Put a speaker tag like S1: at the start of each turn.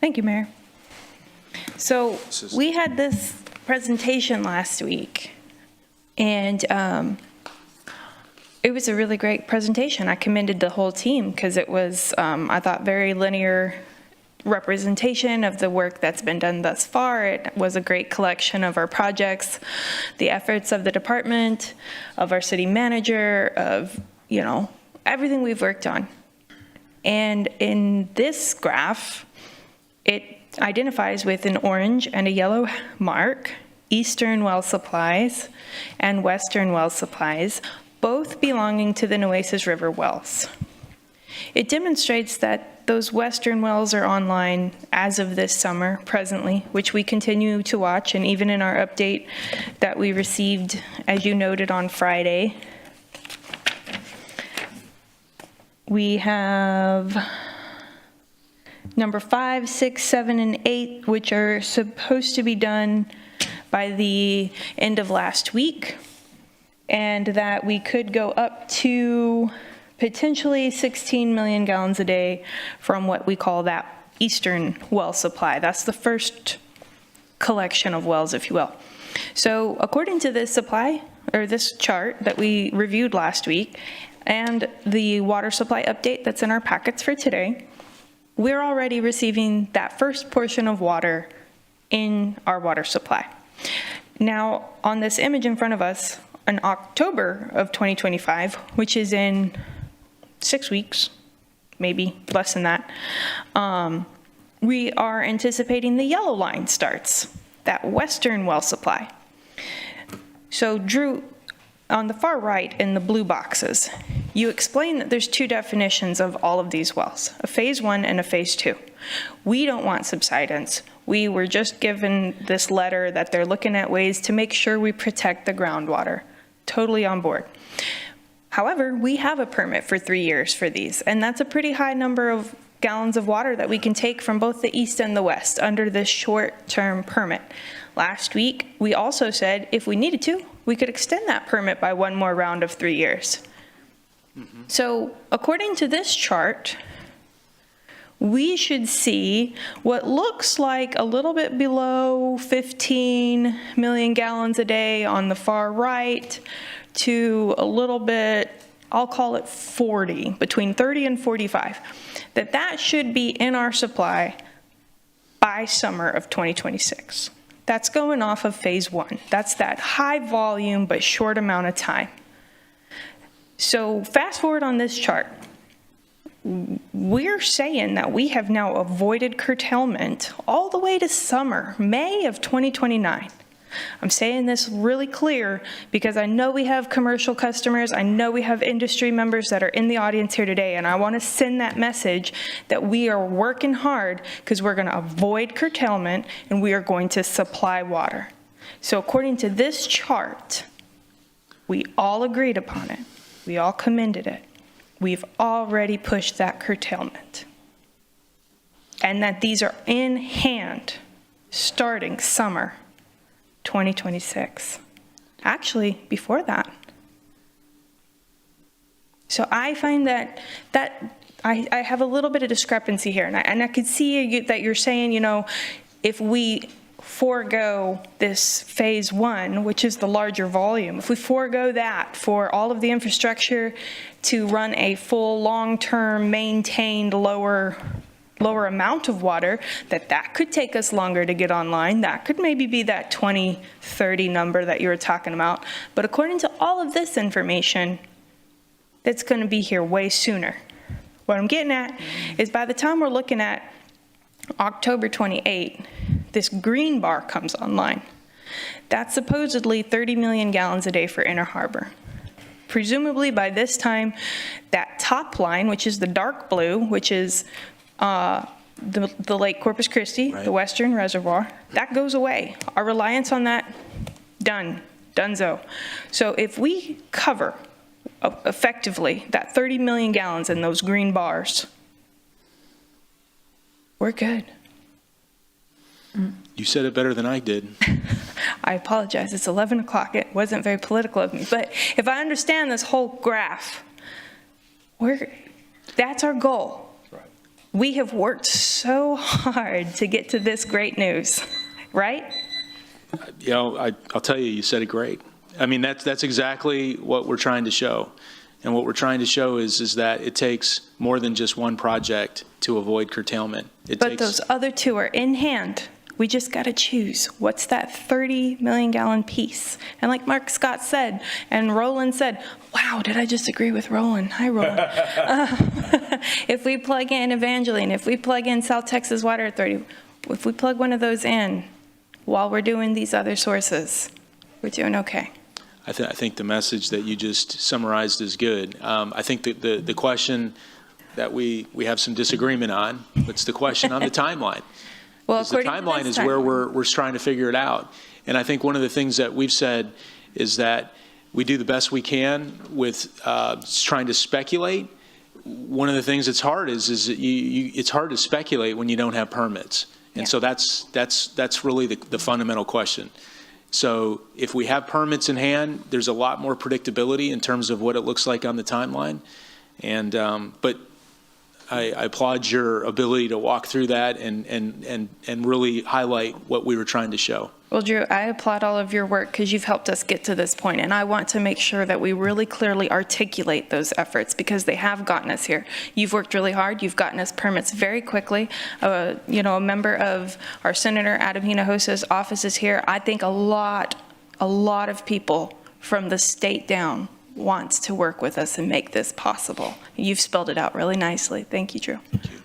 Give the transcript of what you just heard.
S1: Thank you, Mayor. So we had this presentation last week, and it was a really great presentation. I commended the whole team because it was, I thought, very linear representation of the work that's been done thus far. It was a great collection of our projects, the efforts of the department, of our city manager, of, everything we've worked on. And in this graph, it identifies with an orange and a yellow mark eastern well supplies and western well supplies, both belonging to the Nueces River wells. It demonstrates that those western wells are online as of this summer, presently, which we continue to watch, and even in our update that we received, as you noted, on Friday, we have number 5, 6, 7, and 8, which are supposed to be done by the end of last week, and that we could go up to potentially 16 million gallons a day from what we call that eastern well supply. That's the first collection of wells, if you will. So according to this supply, or this chart that we reviewed last week, and the water supply update that's in our packets for today, we're already receiving that first portion of water in our water supply. Now, on this image in front of us, in October of 2025, which is in 6 weeks, maybe less than that, we are anticipating the yellow line starts, that western well supply. So Drew, on the far right in the blue boxes, you explain that there's two definitions of all of these wells, a phase 1 and a phase 2. We don't want subsidence. We were just given this letter that they're looking at ways to make sure we protect the groundwater. Totally on board. However, we have a permit for 3 years for these, and that's a pretty high number of gallons of water that we can take from both the east and the west under this short-term permit. Last week, we also said if we needed to, we could extend that permit by one more round of 3 years. So according to this chart, we should see what looks like a little bit below 15 million gallons a day on the far right to a little bit, I'll call it 40, between 30 and 45, that should be in our supply by summer of 2026. That's going off of phase 1. That's that high volume but short amount of time. So fast forward on this chart. We're saying that we have now avoided curtailment all the way to summer, May of 2029. I'm saying this really clear because I know we have commercial customers, I know we have industry members that are in the audience here today, and I want to send that message that we are working hard because we're going to avoid curtailment and we are going to supply water. So according to this chart, we all agreed upon it. We all commended it. We've already pushed that curtailment. And that these are in hand starting summer 2026. Actually, before that. So I find that I have a little bit of discrepancy here. And I could see that you're saying, if we forego this phase 1, which is the larger volume, if we forego that for all of the infrastructure to run a full long-term maintained lower amount of water, that could take us longer to get online. That could maybe be that 2030 number that you were talking about. But according to all of this information, that's going to be here way sooner. What I'm getting at is by the time we're looking at October 28, this green bar comes online. That's supposedly 30 million gallons a day for Inner Harbor. Presumably by this time, that top line, which is the dark blue, which is the Lake Corpus Christi, right, the western reservoir, that goes away. Our reliance on that, donezo. So if we cover effectively that 30 million gallons in those green bars, we're good.
S2: You said it better than I did.
S1: I apologize. It's 11 o'clock. It wasn't very political of me. But if I understand this whole graph, that's our goal.
S2: Right.
S1: We have worked so hard to get to this great news, right?
S2: I'll tell you, you said it great. I mean, that's exactly what we're trying to show. And what we're trying to show is that it takes more than just one project to avoid curtailment.
S1: But those other two are in hand. We just got to choose. What's that 30 million gallon piece? And like Mark Scott said, and Roland said, wow, did I just agree with Roland? Hi, Roland. If we plug in Evangeline, if we plug in South Texas Water Authority, if we plug one of those in while we're doing these other sources, we're doing okay.
S2: I think the message that you just summarized is good. I think that the question that we have some disagreement on, what's the question on the timeline?
S1: Well,
S2: the timeline is where we're trying to figure it out. And I think one of the things that we've said is that we do the best we can with trying to speculate. One of the things that's hard is that it's hard to speculate when you don't have permits. And so that's really the fundamental question. So if we have permits in hand, there's a lot more predictability in terms of what it looks like on the timeline. And but I applaud your ability to walk through that and really highlight what we were trying to show.
S1: Well, Drew, I applaud all of your work because you've helped us get to this point, and I want to make sure that we really clearly articulate those efforts because they have gotten us here. You've worked really hard. You've gotten us permits very quickly. A member of our Senator Adam Hinojosa's office is here. I think a lot of people from the state down wants to work with us and make this possible. You've spelled it out really nicely. Thank you, Drew.
S2: Thank you.